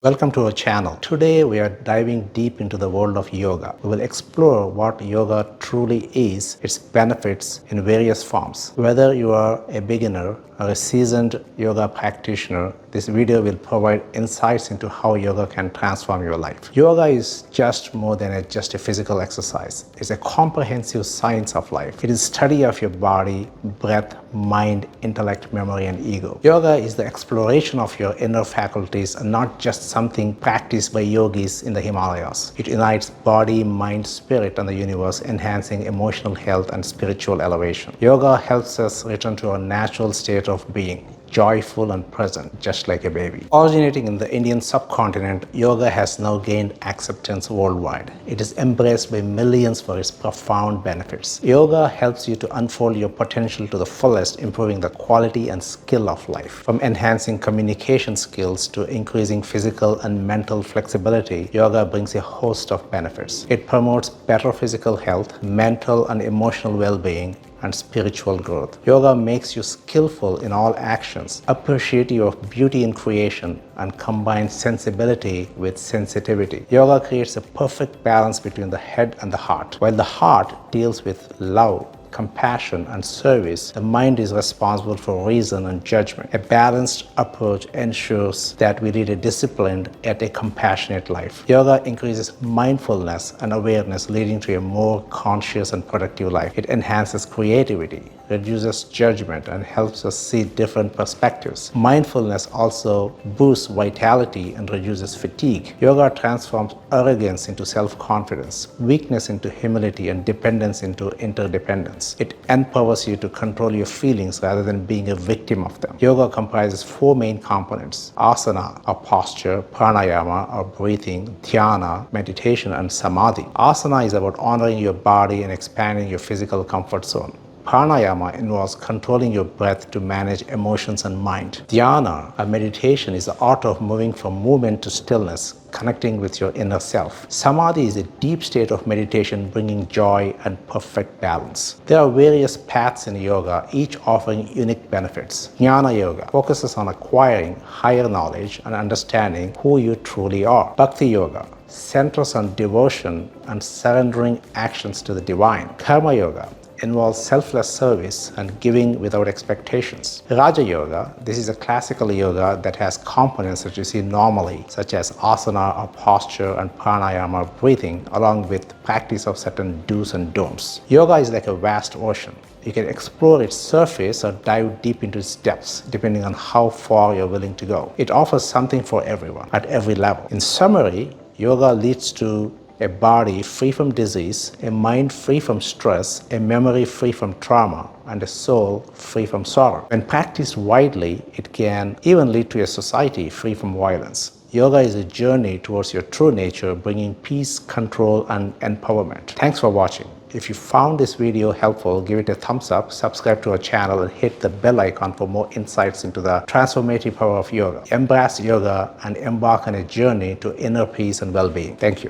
Welcome to our channel. Today we are diving deep into the world of yoga. We will explore what yoga truly is, its benefits in various forms. Whether you are a beginner or a seasoned yoga practitioner, this video will provide insights into how yoga can transform your life. Yoga is just more than just a physical exercise. It's a comprehensive science of life. It is study of your body, breath, mind, intellect, memory, and ego. Yoga is the exploration of your inner faculties and not just something practiced by yogis in the Himalayas. It unites body, mind, spirit, and the universe, enhancing emotional health and spiritual elevation. Yoga helps us return to our natural state of being, joyful and present, just like a baby. Originating in the Indian subcontinent, yoga has now gained acceptance worldwide. It is embraced by millions for its profound benefits. Yoga helps you to unfold your potential to the fullest, improving the quality and skill of life. From enhancing communication skills to increasing physical and mental flexibility, yoga brings a host of benefits. It promotes better physical health, mental and emotional well-being, and spiritual growth. Yoga makes you skillful in all actions, appreciative of beauty in creation, and combines sensibility with sensitivity. Yoga creates a perfect balance between the head and the heart. While the heart deals with love, compassion, and service, the mind is responsible for reason and judgment. A balanced approach ensures that we lead a disciplined yet a compassionate life. Yoga increases mindfulness and awareness, leading to a more conscious and productive life. It enhances creativity, reduces judgment, and helps us see different perspectives. Mindfulness also boosts vitality and reduces fatigue. Yoga transforms arrogance into self-confidence, weakness into humility, and dependence into interdependence. It empowers you to control your feelings rather than being a victim of them. Yoga comprises four main components: Asana, or posture; Pranayama, or breathing; Dhyana, meditation; and Samadhi. Asana is about honoring your body and expanding your physical comfort zone. Pranayama involves controlling your breath to manage emotions and mind. Dhyana, a meditation, is the art of moving from movement to stillness, connecting with your inner self. Samadhi is a deep state of meditation, bringing joy and perfect balance. There are various paths in yoga, each offering unique benefits. Jnana yoga focuses on acquiring higher knowledge and understanding who you truly are. Bhakti yoga centers on devotion and surrendering actions to the divine. Karma yoga involves selfless service and giving without expectations. Raja Yoga, this is a classical yoga that has components that you see normally, such as asana or posture and pranayama or breathing, along with practice of certain do's and don'ts. Yoga is like a vast ocean. You can explore its surface or dive deep into its depths, depending on how far you're willing to go. It offers something for everyone, at every level. In summary, yoga leads to a body free from disease, a mind free from stress, a memory free from trauma, and a soul free from sorrow. When practiced widely, it can even lead to a society free from violence. Yoga is a journey towards your true nature, bringing peace, control, and empowerment. Thanks for watching. If you found this video helpful, give it a thumbs up, subscribe to our channel, and hit the bell icon for more insights into the transformative power of yoga. Embrace yoga and embark on a journey to inner peace and well-being. Thank you.